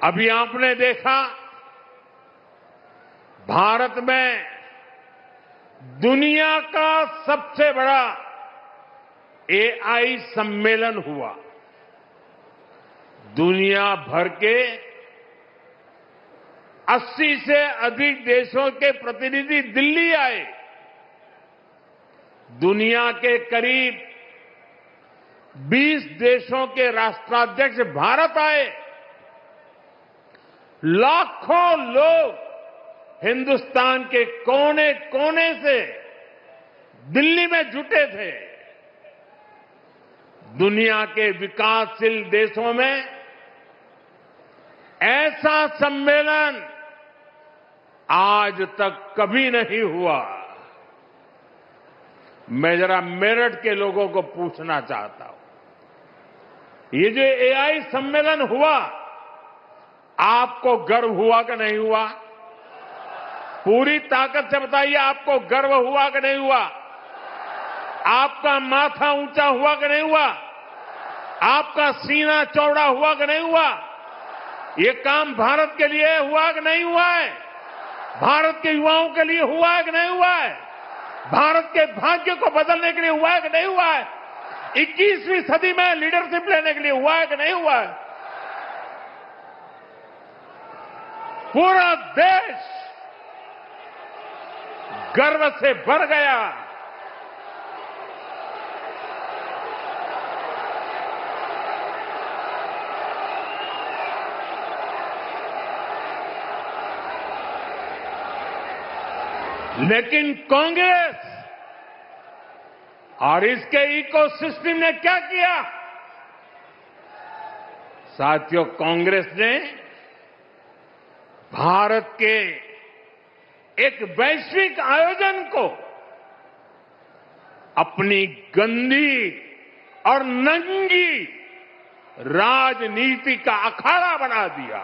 अभी आपने देखा भारत में दुनिया का सबसे बड़ा एआई सम्मेलन हुआ। दुनिया भर के 80 से अधिक देशों के प्रतिनिधि दिल्ली आए। दुनिया के करीब 20 देशों के राष्ट्राध्यक्ष भारत आए। लाखों लोग हिंदुस्तान के कोने कोने से दिल्ली में जुटे थे। दुनिया के विकासशील देशों में ऐसा सम्मेलन आज तक कभी नहीं हुआ। मैं जरा मेरठ के लोगों को पूछना चाहता हूं, ये जो एआई सम्मेलन हुआ, आपको गर्व हुआ कि नहीं हुआ? पूरी ताकत से बताइए, आपको गर्व हुआ कि नहीं हुआ? आपका माथा ऊंचा हुआ कि नहीं हुआ? आपका सीना चौड़ा हुआ कि नहीं हुआ? ये काम भारत के लिए हुआ कि नहीं हुआ है? भारत के युवाओं के लिए हुआ है कि नहीं हुआ है? भारत के भाग्य को बदलने के लिए हुआ है कि नहीं हुआ है? 21वीं सदी में लीडरशिप लेने के लिए हुआ है कि नहीं हुआ है? पूरा देश गर्व से भर गया। लेकिन कांग्रेस और इसके इकोसिस्टम ने क्या किया? साथियों, कांग्रेस ने भारत के एक वैश्विक आयोजन को अपनी गंदी और नंगी राजनीति का अखाड़ा बना दिया।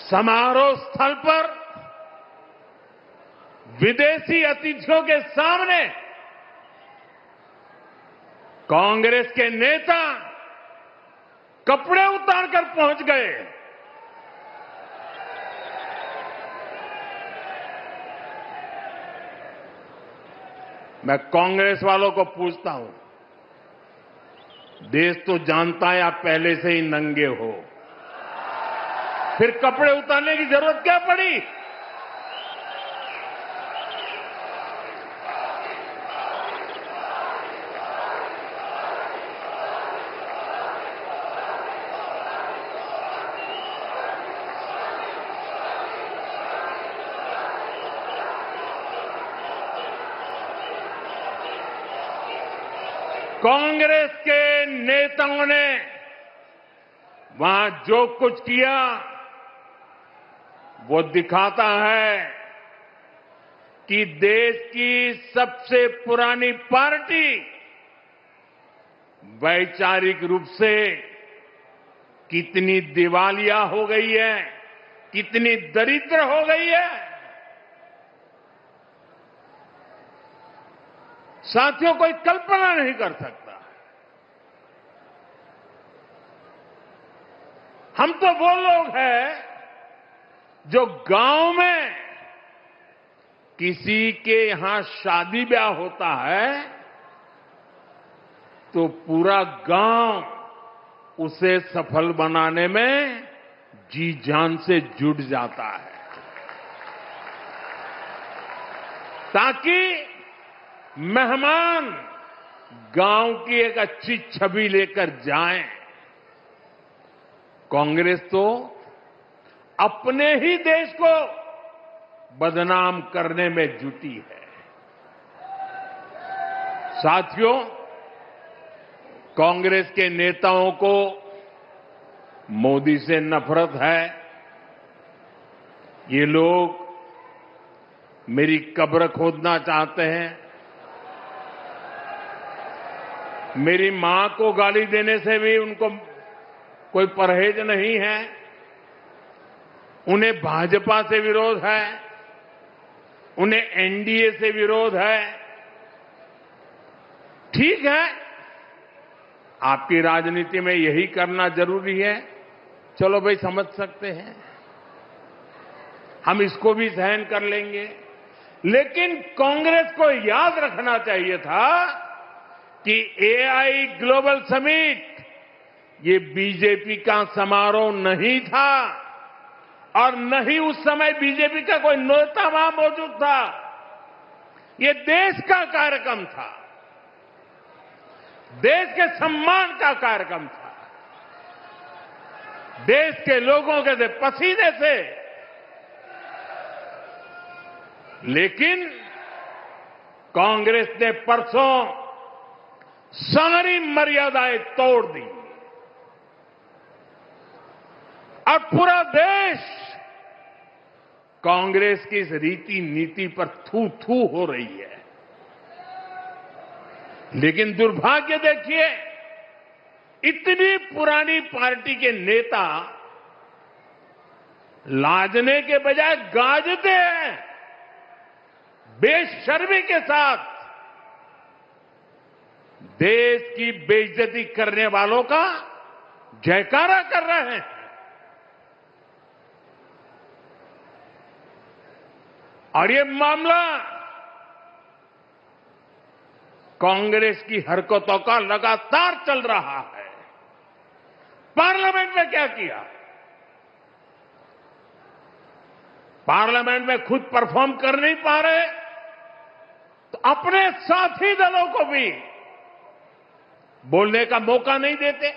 समारोह स्थल पर विदेशी अतिथियों के सामने कांग्रेस के नेता कपड़े उतारकर पहुंच गए। मैं कांग्रेस वालों को पूछता हूं, देश तो जानता है आप पहले से ही नंगे हो, फिर कपड़े उतारने की जरूरत क्या पड़ी? कांग्रेस के नेताओं ने वहां जो कुछ किया वो दिखाता है कि देश की सबसे पुरानी पार्टी वैचारिक रूप से कितनी दिवालिया हो गई है, कितनी दरिद्र हो गई है। साथियों, कोई कल्पना नहीं कर सकता। हम तो वो लोग हैं जो गांव में किसी के यहां शादी ब्याह होता है तो पूरा गांव उसे सफल बनाने में जी जान से जुट जाता है, ताकि मेहमान गांव की एक अच्छी छवि लेकर जाएं। कांग्रेस तो अपने ही देश को बदनाम करने में जुटी है। साथियों, कांग्रेस के नेताओं को मोदी से नफरत है। ये लोग मेरी कब्र खोदना चाहते हैं। मेरी मां को गाली देने से भी उनको कोई परहेज नहीं है। उन्हें भाजपा से विरोध है, उन्हें एनडीए से विरोध है। ठीक है, आपकी राजनीति में यही करना जरूरी है, चलो भाई समझ सकते हैं, हम इसको भी सहन कर लेंगे। लेकिन कांग्रेस को याद रखना चाहिए था कि एआई ग्लोबल समिट ये बीजेपी का समारोह नहीं था और न ही उस समय बीजेपी का कोई नेता वहां मौजूद था। ये देश का कार्यक्रम था, देश के सम्मान का कार्यक्रम था, देश के लोगों के पसीने से। लेकिन कांग्रेस ने परसों सारी मर्यादाएं तोड़ दी और पूरा देश कांग्रेस की इस रीति नीति पर थू थू हो रही है। लेकिन दुर्भाग्य देखिए, इतनी पुरानी पार्टी के नेता लाजने के बजाय गाजते हैं, बेशर्मी के साथ देश की बेइज्जती करने वालों का जयकारा कर रहे हैं। और ये मामला कांग्रेस की हरकतों का लगातार चल रहा है। पार्लियामेंट में क्या किया? पार्लियामेंट में खुद परफॉर्म कर नहीं पा रहे तो अपने साथी दलों को भी बोलने का मौका नहीं देते,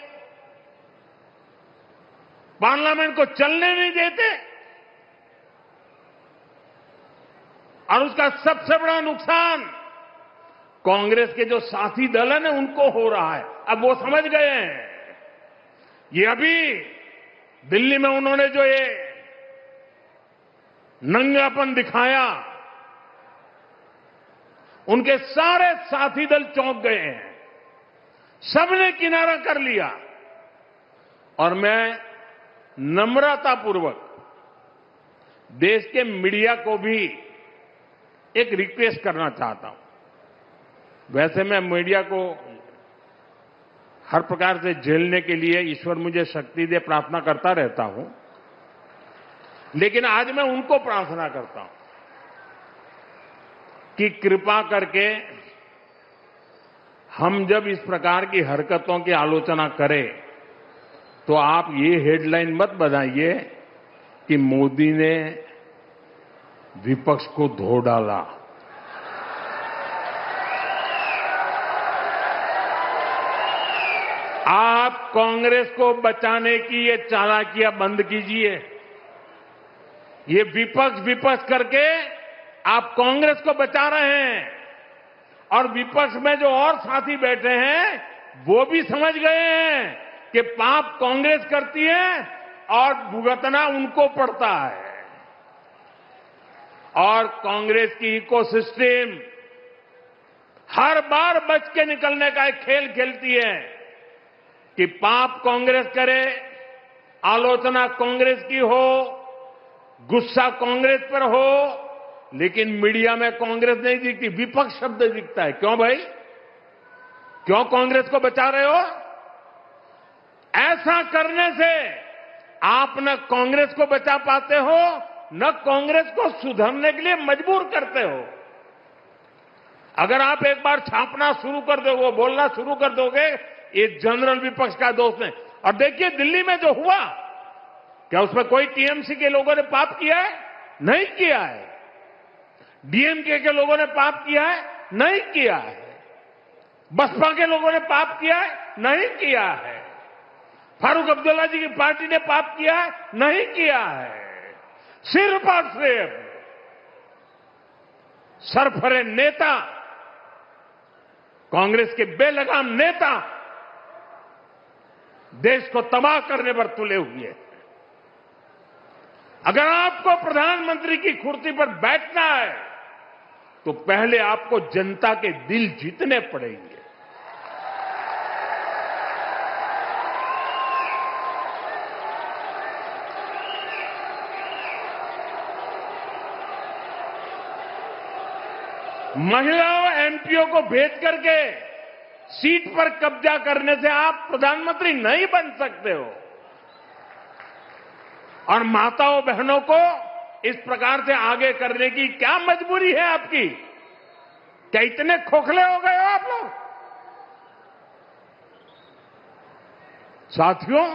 पार्लियामेंट को चलने नहीं देते। और उसका सबसे बड़ा नुकसान कांग्रेस के जो साथी दल है ना, उनको हो रहा है। अब वो समझ गए हैं। ये अभी दिल्ली में उन्होंने जो ये नंगापन दिखाया, उनके सारे साथी दल चौंक गए हैं, सबने किनारा कर लिया। और मैं नम्रतापूर्वक देश के मीडिया को भी एक रिक्वेस्ट करना चाहता हूं। वैसे मैं मीडिया को हर प्रकार से झेलने के लिए ईश्वर मुझे शक्ति दे प्रार्थना करता रहता हूं, लेकिन आज मैं उनको प्रार्थना करता हूं कि कृपा करके हम जब इस प्रकार की हरकतों की आलोचना करें तो आप ये हेडलाइन मत बनाइए कि मोदी ने विपक्ष को धो डाला। आप कांग्रेस को बचाने की ये चालाकियां बंद कीजिए। ये विपक्ष विपक्ष करके आप कांग्रेस को बचा रहे हैं और विपक्ष में जो और साथी बैठे हैं वो भी समझ गए हैं कि पाप कांग्रेस करती है और भुगतना उनको पड़ता है। और कांग्रेस की इकोसिस्टम हर बार बच के निकलने का एक खेल खेलती है कि पाप कांग्रेस करे, आलोचना कांग्रेस की हो, गुस्सा कांग्रेस पर हो, लेकिन मीडिया में कांग्रेस नहीं दिखती, विपक्ष शब्द दिखता है। क्यों भाई? क्यों कांग्रेस को बचा रहे हो? ऐसा करने से आप न कांग्रेस को बचा पाते हो, न कांग्रेस को सुधरने के लिए मजबूर करते हो। अगर आप एक बार छापना शुरू कर दोगे, बोलना शुरू कर दोगे, ये जनरल विपक्ष का दोष है। और देखिए दिल्ली में जो हुआ, क्या उसमें कोई टीएमसी के लोगों ने पाप किया है? नहीं किया है। डीएमके के लोगों ने पाप किया है? नहीं किया है। बसपा के लोगों ने पाप किया है? नहीं किया है। फारूक अब्दुल्ला जी की पार्टी ने पाप किया है? नहीं किया है। सिर्फ और सिर्फ सरफरे नेता, कांग्रेस के बेलगाम नेता देश को तबाह करने पर तुले हुए हैं। अगर आपको प्रधानमंत्री की कुर्सी पर बैठना है तो पहले आपको जनता के दिल जीतने पड़ेंगे। महिलाओं एमपीओ को भेज करके सीट पर कब्जा करने से आप प्रधानमंत्री नहीं बन सकते हो। और माताओं बहनों को इस प्रकार से आगे करने की क्या मजबूरी है आपकी? क्या इतने खोखले हो गए हो आप लोग? साथियों,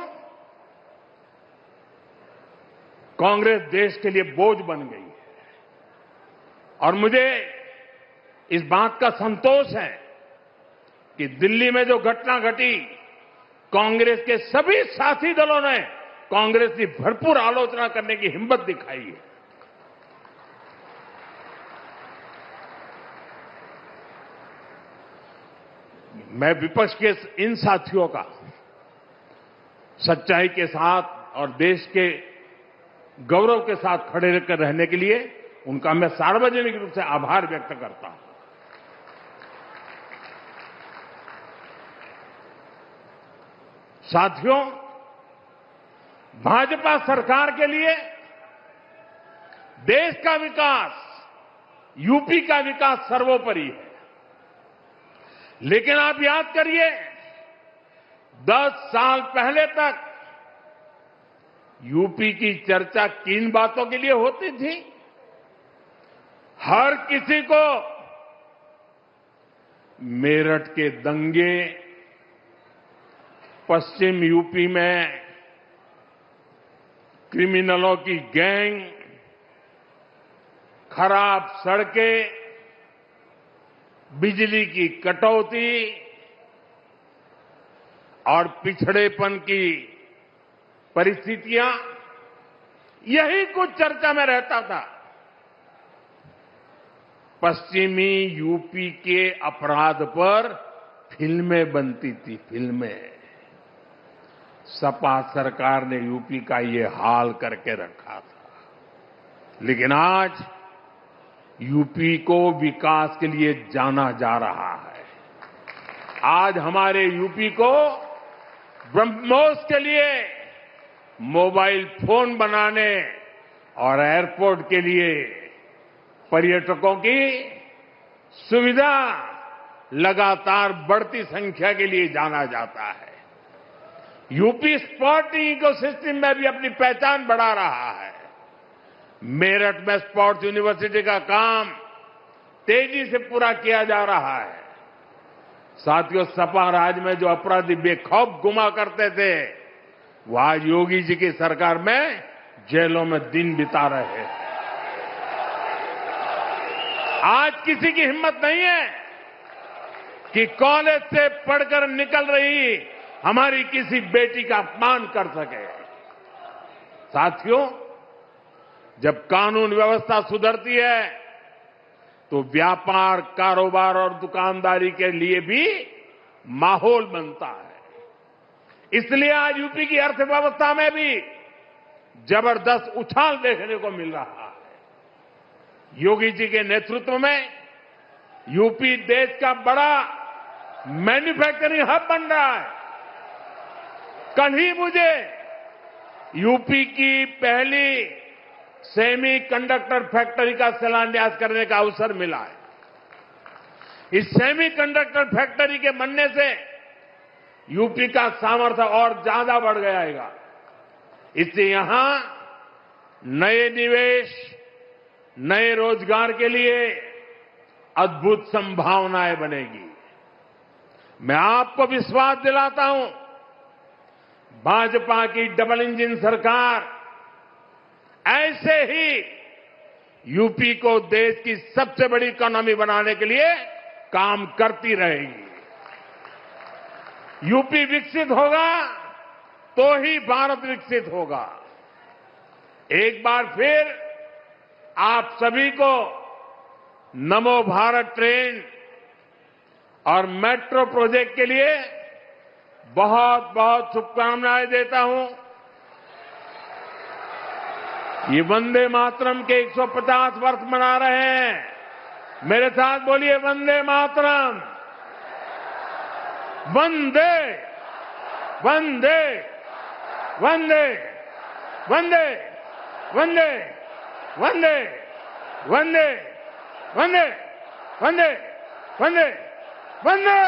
कांग्रेस देश के लिए बोझ बन गई है और मुझे इस बात का संतोष है कि दिल्ली में जो घटना घटी, कांग्रेस के सभी साथी दलों ने कांग्रेस की भरपूर आलोचना करने की हिम्मत दिखाई है। मैं विपक्ष के इन साथियों का सच्चाई के साथ और देश के गौरव के साथ खड़े रहकर रहने के लिए उनका मैं सार्वजनिक रूप से आभार व्यक्त करता हूं। साथियों, भाजपा सरकार के लिए देश का विकास, यूपी का विकास सर्वोपरि है। लेकिन आप याद करिए, 10 साल पहले तक यूपी की चर्चा किन बातों के लिए होती थी? हर किसी को मेरठ के दंगे, पश्चिम यूपी में क्रिमिनलों की गैंग, खराब सड़कें, बिजली की कटौती और पिछड़ेपन की परिस्थितियां, यही कुछ चर्चा में रहता था। पश्चिमी यूपी के अपराध पर फिल्में बनती थी, फिल्में। सपा सरकार ने यूपी का ये हाल करके रखा था। लेकिन आज यूपी को विकास के लिए जाना जा रहा है। आज हमारे यूपी को ब्रह्मोस के लिए मोबाइल फोन बनाने और एयरपोर्ट के लिए पर्यटकों की सुविधा लगातार बढ़ती संख्या के लिए जाना जाता है। यूपी स्पोर्टिंग इकोसिस्टम में भी अपनी पहचान बढ़ा रहा है। मेरठ में स्पोर्ट्स यूनिवर्सिटी का काम तेजी से पूरा किया जा रहा है। साथियों, सपा राज में जो अपराधी बेखौफ घुमा करते थे, वो आज योगी जी की सरकार में जेलों में दिन बिता रहे हैं। आज किसी की हिम्मत नहीं है कि कॉलेज से पढ़कर निकल रही हमारी किसी बेटी का अपमान कर सके। साथियों, जब कानून व्यवस्था सुधरती है तो व्यापार, कारोबार और दुकानदारी के लिए भी माहौल बनता है। इसलिए आज यूपी की अर्थव्यवस्था में भी जबरदस्त उछाल देखने को मिल रहा है। योगी जी के नेतृत्व में यूपी देश का बड़ा मैन्युफैक्चरिंग हब बन रहा है। कल ही मुझे यूपी की पहली सेमी कंडक्टर फैक्ट्री का शिलान्यास करने का अवसर मिला है। इस सेमी कंडक्टर फैक्ट्री के बनने से यूपी का सामर्थ्य और ज्यादा बढ़ जाएगा। इससे यहां नए निवेश, नए रोजगार के लिए अद्भुत संभावनाएं बनेगी। मैं आपको विश्वास दिलाता हूं, भाजपा की डबल इंजन सरकार ऐसे ही यूपी को देश की सबसे बड़ी इकोनॉमी बनाने के लिए काम करती रहेगी। यूपी विकसित होगा तो ही भारत विकसित होगा। एक बार फिर आप सभी को नमो भारत ट्रेन और मेट्रो प्रोजेक्ट के लिए बहुत बहुत शुभकामनाएं देता हूं। ये वंदे मातरम के 150 वर्ष मना रहे हैं। मेरे साथ बोलिए, वंदे मातरम, वंदे वंदे वंदे वंदे वंदे वंदे वंदे वंदे वंदे वंदे वंदे